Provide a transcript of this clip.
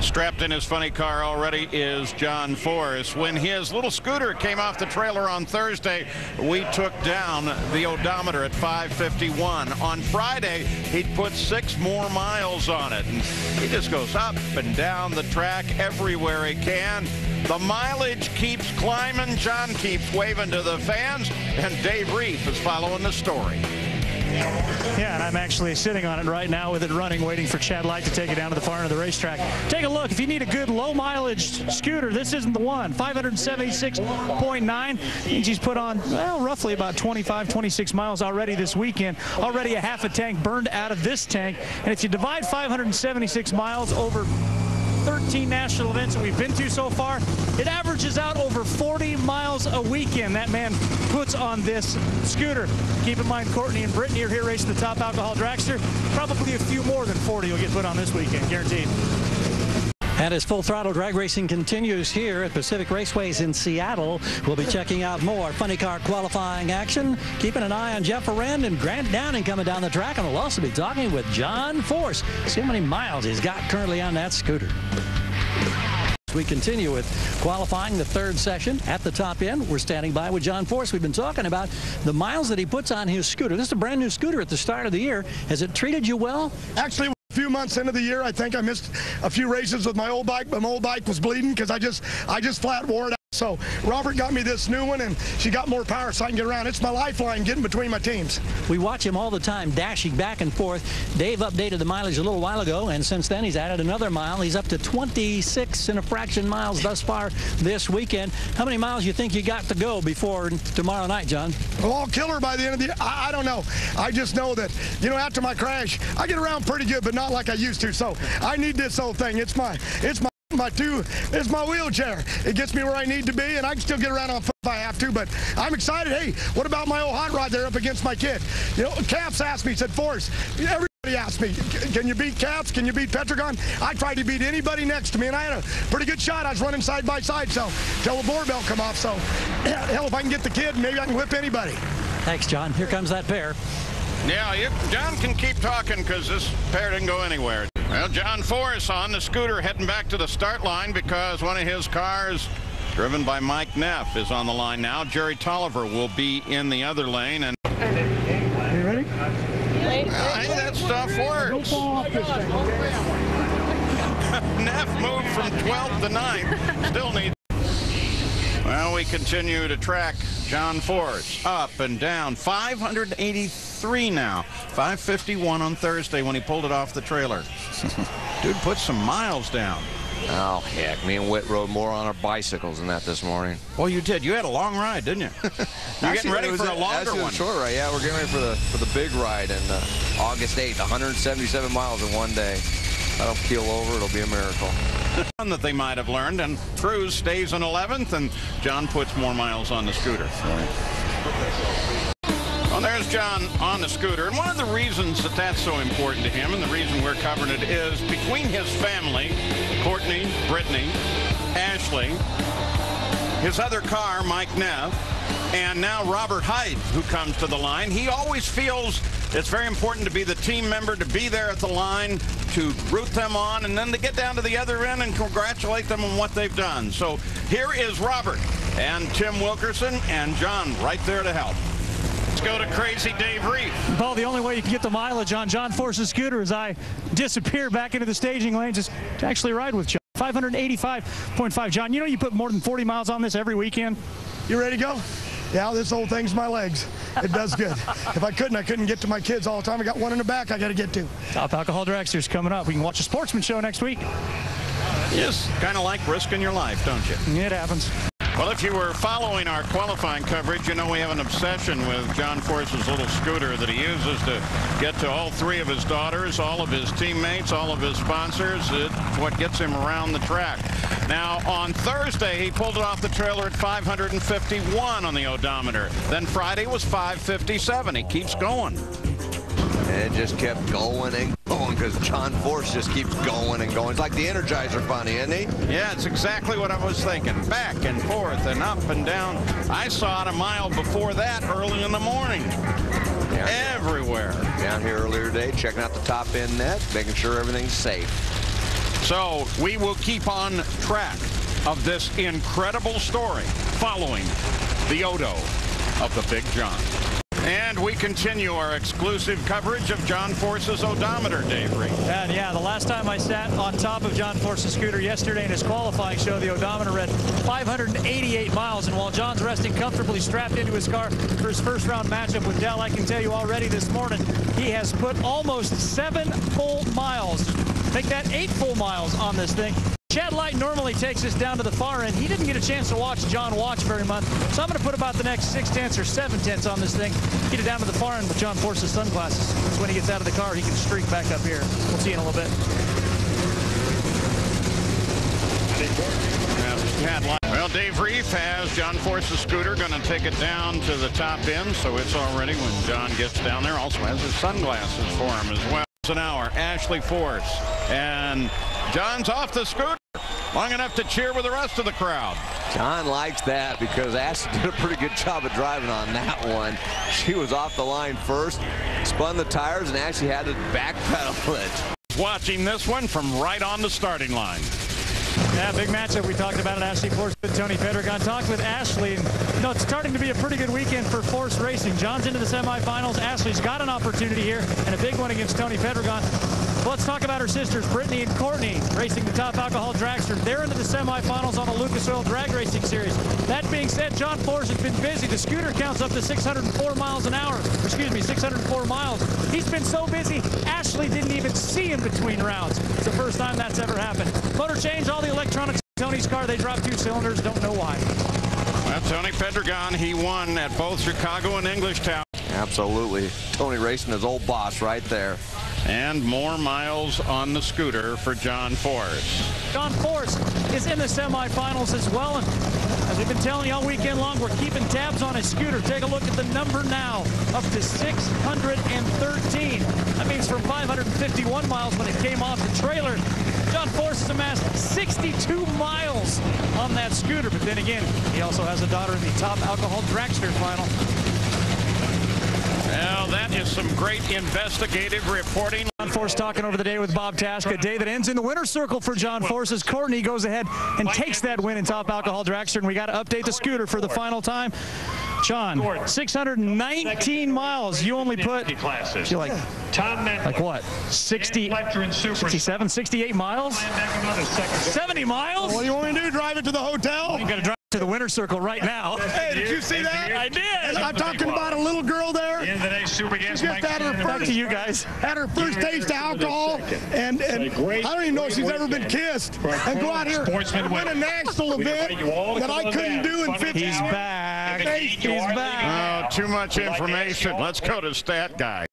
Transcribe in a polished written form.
Strapped in his funny car already is John Force. When his little scooter came off the trailer on Thursday, we took down the odometer at 551. On Friday, he'd put 6 more miles on it. And he just goes up and down the track everywhere he can. The mileage keeps climbing. John keeps waving to the fans. And Dave Reef is following the story. Yeah, and I'm actually sitting on it right now with it running, waiting for Chad Light to take it down to the far end of the racetrack. Take a look. If you need a good low-mileage scooter, this isn't the one. 576.9 means he's put on, well, roughly about 25, 26 miles already this weekend. Already a half a tank burned out of this tank. And if you divide 576 miles over 13 national events that we've been to so far, it averages out over 40 miles a weekend that man puts on this scooter. Keep in mind, Courtney and Brittany are here racing the top alcohol dragster. Probably a few more than 40 will get put on this weekend, guaranteed. And as full throttle drag racing continues here at Pacific Raceways in Seattle, we'll be checking out more funny car qualifying action, keeping an eye on Jeff Arend and Grant Downing coming down the track, and we'll also be talking with John Force. See how many miles he's got currently on that scooter. We continue with qualifying the third session at the top end. We're standing by with John Force. We've been talking about the miles that he puts on his scooter. This is a brand new scooter at the start of the year. Has it treated you well? Actually, a few months into the year, I think I missed a few races with my old bike, but my old bike was bleeding because I just flat wore it out. So Robert got me this new one, and she got more power so I can get around. It's my lifeline getting between my teams. We watch him all the time dashing back and forth. Dave updated the mileage a little while ago, and since then he's added another mile. He's up to 26 and a fraction miles thus far this weekend. How many miles you think you got to go before tomorrow night, John? Well, I'll kill her by the end of the year. I don't know. I just know that, you know, after my crash, I get around pretty good, but not like I used to. So I need this whole thing. It's my wheelchair. It gets me where I need to be, and I can still get around on foot if I have to, but I'm excited. Hey, what about my old hot rod there up against my kid? You know, Caps asked me, said, Forrest, everybody asked me, can you beat Caps? Can you beat Petragon? I tried to beat anybody next to me, and I had a pretty good shot. I was running side by side, so till the board bell come off. So, hell, if I can get the kid, maybe I can whip anybody. Thanks, John. Here comes that pair. Yeah, John can keep talking because this pair didn't go anywhere. Well, John Force on the scooter heading back to the start line because one of his cars, driven by Mike Neff, is on the line now. Jerry Tolliver will be in the other lane. And Are you ready? I think that stuff works. Neff moved from 12th to 9th. Still needs. Well, we continue to track John Force up and down. 583 now. 551 on Thursday when he pulled it off the trailer. Dude put some miles down. Oh, heck. Me and Whit rode more on our bicycles than that this morning. Well, you did. You had a long ride, didn't you? You're getting ready for a longer one. Short ride. Yeah, we're getting ready for the big ride. And August 8th, 177 miles in one day. If I don't keel over, it'll be a miracle. That they might have learned, and Cruz stays in 11th, and John puts more miles on the scooter. Well, there's John on the scooter, and one of the reasons that that's so important to him, and the reason we're covering it, is between his family, Courtney, Brittany, Ashley, his other car, Mike Neff, and now Robert Hyde, who comes to the line. He always feels it's very important to be the team member, to be there at the line, to root them on, and then to get down to the other end and congratulate them on what they've done. So here is Robert and Tim Wilkerson and John right there to help. Let's go to Crazy Dave Reef. Paul, the only way you can get the mileage on John Force's scooter is I disappear back into the staging lanes is to actually ride with John. 585.5. John, you know you put more than 40 miles on this every weekend? You ready to go? Yeah, this whole thing's my legs. It does good. If I couldn't get to my kids all the time. I got one in the back I got to get to. Top Alcohol Dragster's coming up. We can watch a sportsman show next week. Yes, kind of like risking your life, don't you? It happens. Well, if you were following our qualifying coverage, you know we have an obsession with John Force's little scooter that he uses to get to all 3 of his daughters, all of his teammates, all of his sponsors. It's what gets him around the track. Now, on Thursday, he pulled it off the trailer at 551 on the odometer. Then Friday was 557. He keeps going. And it just kept going and going because John Force just keeps going and going. It's like the Energizer Bunny, isn't he? Yeah, it's exactly what I was thinking. Back and forth and up and down. I saw it a mile before that early in the morning. Everywhere. Down here earlier today, checking out the top end net, making sure everything's safe. So we will keep on track of this incredible story following the Odo of the Big John. And we continue our exclusive coverage of John Force's odometer, Dave Reed. And yeah, the last time I sat on top of John Force's scooter yesterday in his qualifying show, the odometer read 588 miles. And while John's resting comfortably strapped into his car for his first round matchup with Dell, I can tell you already this morning, he has put almost 7 full miles. Make that 8 full miles on this thing. Chad Light normally takes us down to the far end. He didn't get a chance to watch John watch very much, so I'm going to put about the next 6/10 or 7/10 on this thing. Get it down to the far end with John Force's sunglasses. So when he gets out of the car, he can streak back up here. We'll see you in a little bit. Well, Dave Reef has John Force's scooter, going to take it down to the top end, so it's all ready when John gets down there. Also has his sunglasses for him as well. An hour, Ashley Force, and John's off the scooter long enough to cheer with the rest of the crowd. John likes that because Ashley did a pretty good job of driving on that one. She was off the line first, spun the tires, and actually had to backpedal it. Watching this one from right on the starting line. Yeah, big matchup. We talked about it. Ashley Force with Tony Pedregon. Talked with Ashley. And, you know, it's starting to be a pretty good weekend for Force Racing. John's into the semifinals. Ashley's got an opportunity here and a big one against Tony Pedregon. Well, let's talk about her sisters, Brittany and Courtney, racing the Top Alcohol Dragster. They're into the semifinals on a Lucas Oil Drag Racing Series. That being said, John Force has been busy. The scooter counts up to 604 miles an hour. Excuse me, 604 miles. He's been so busy, Ashley didn't even see him between rounds. It's the first time that's ever happened. Motor change, all the electronics in Tony's car. They dropped 2 cylinders. Don't know why. Well, Tony Pedregon, he won at both Chicago and Englishtown. Absolutely. Tony racing his old boss right there. And more miles on the scooter for John Force. John Force is in the semifinals as well. And as we've been telling you all weekend long, we're keeping tabs on his scooter. Take a look at the number now, up to 613. That means from 551 miles when it came off the trailer. John Force has amassed 62 miles on that scooter. But then again, he also has a daughter in the Top Alcohol Dragster final. Well, that is some great investigative reporting. John Force talking over the day with Bob Task. A day that ends in the winner's circle for John Force as Courtney goes ahead and takes that win in Top Alcohol Dragster. And we got to update the scooter for the final time. John, 619 miles. You only put, you're like what, 67, 68 miles? 70 miles? What do you want me to do, drive it to the hotel? You got to drive to the winner's circle right now. Hey, did you see that? I did. I'm talking about a little girl there. She just had her Back to you guys. had her first taste of alcohol, and I don't even know if she's ever been kissed. And go out here and win a national event that I couldn't do in 50 He's years. back. He's back. Oh, too much information. Let's go to Stat Guy.